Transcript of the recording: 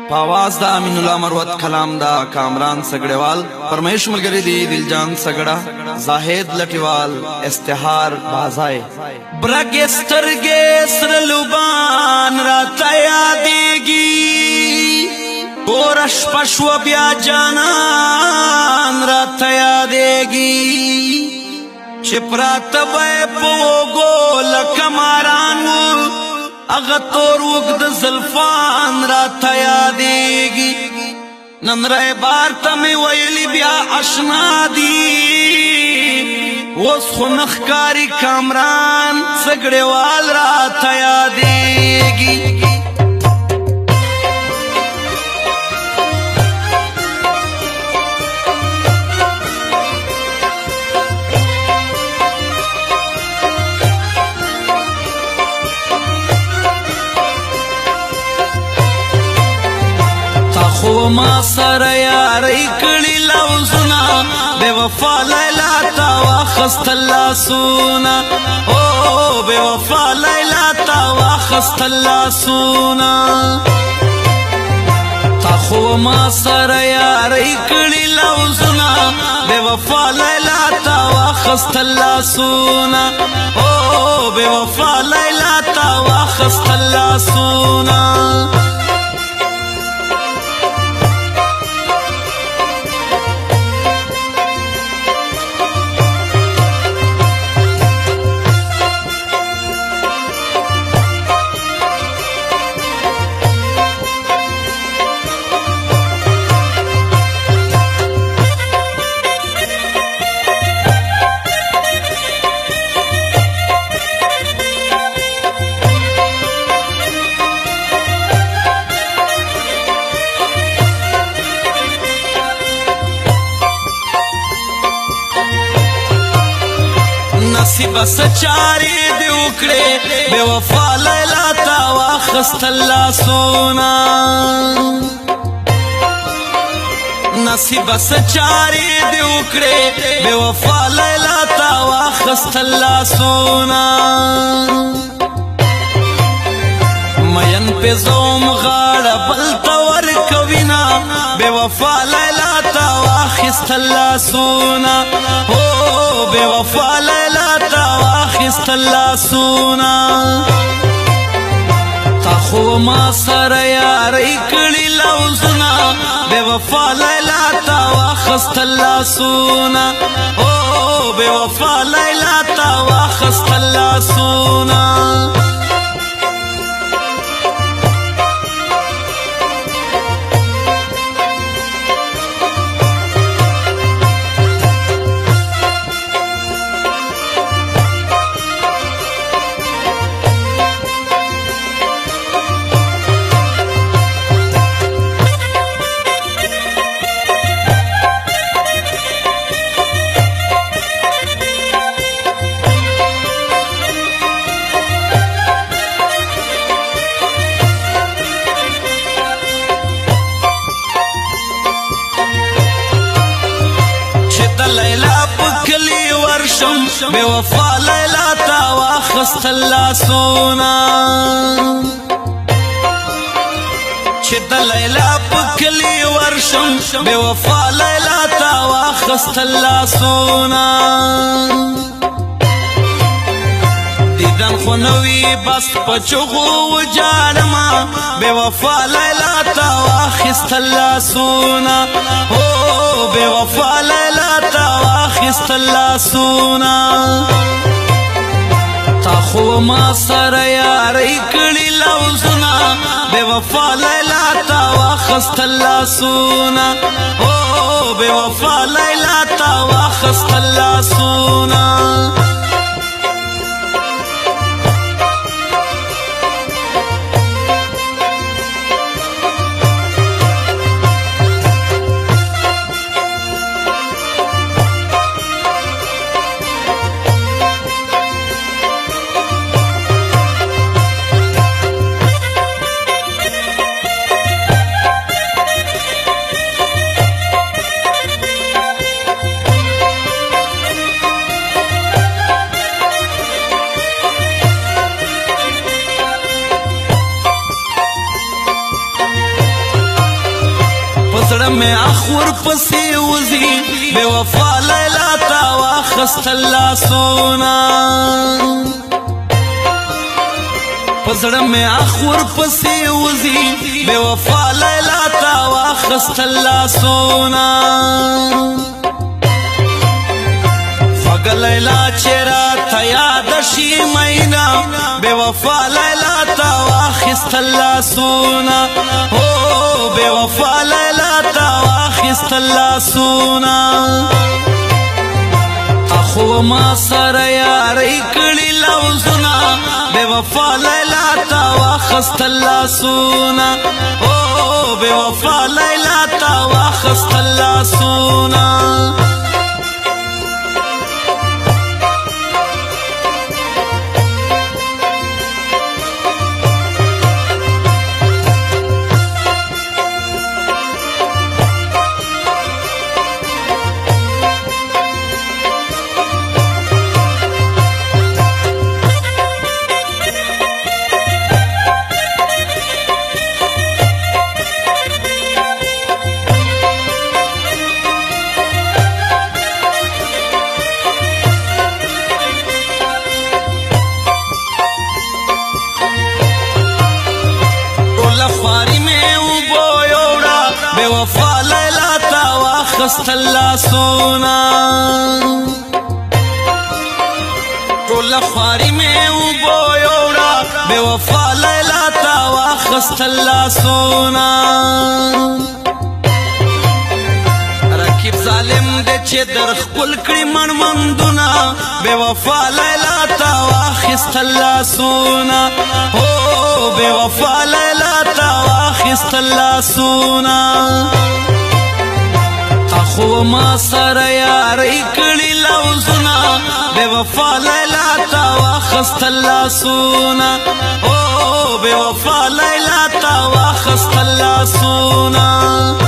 پاواز دا امین الله مروت کلام دا کامران سگڑیوال فرمائش ملگری دی دلجان سگڑا زاہد لٹیوال استحار بازائے برگسترگے سرلوبان راتا یادیگی گورش پشو بیا جانان راتا یادیگی چپرات بے پوگو لکمارانو اغتور وقت زلفان راتا یادیگی نن رائے بارتا میں ویلی بیا اشنا دی وس خنخکاری کامران سگڑے وال راتا یادیگی خو ما سره یاری کړي لوزونه بے وفا لیلا تا واخست لاسونه او بے وفا لیلا تا واخست لاسونه تا خو ما سره یاری کړي لوزونه بے وفا لیلا تا واخست لاسونه او بے وفا لیلا تا واخست لاسونه نصیب سچاری دی وکړې بے وفا لیلا تا واخست لاسونه نصیب سچاری دی وکړې بے وفا لیلا تا واخست لاسونه مین په زوم غاړه بل تور کوینا بے وفا لیلا تا واخست لاسونه او بے وفا لیلا تا واخست لاسونه تا خو ما سره یاری کړي لوزونه بے وفا لیلا تا واخست لاسونه او بے وفا لیلا تا واخست لاسونه بے وفا لیلا تا واخست لاسونه چې د لیلا په کلي ورشم بے وفا لیلا تا واخست لاسونه دیدن خو نوی بس په چغو وجاړما بے وفا لیلا تا واخست لاسونه او بے وفا لیلا تا واخست لاسونه تا خو ما سره یاری کړي لوزونه بے وفا لیلا تا واخست لاسونه او بے وفا لیلا تا واخست لاسونه زړه مې اخور پسې وزي بے وفا لیلا تا واخستل لاسونه په زړه مې اخور پسې وزي بے وفا لیلا تا واخستل لاسونه خوږه لیلا چې راته یاد شي مینا بے وفا لیلا تا واخستل لاسونه بے وفا لیلا تا واخستل لاسونه اخو ما سره یارۍ کړي لوظونه بے وفا لیلا تا واخستل لاسونه بے وفا لیلا تا واخستل لاسونه خواری میں اوبو یوڑا بے وفا لیلا تا واخستل لاسونه ټول خواری میں اوبو یوڑا بے وفا لیلا تا واخستل لاسونه رقیب ظالم دے چې در خپل کړي منمندونه بے وفا لیلا تا واخستل لاسونه بے وفا لیلا تا واخستل لاسونه اخو ما سره یارۍ کړي لوظونه بے وفا لیلا تا واخستل لاسونه بے وفا لیلا تا واخستل لاسونه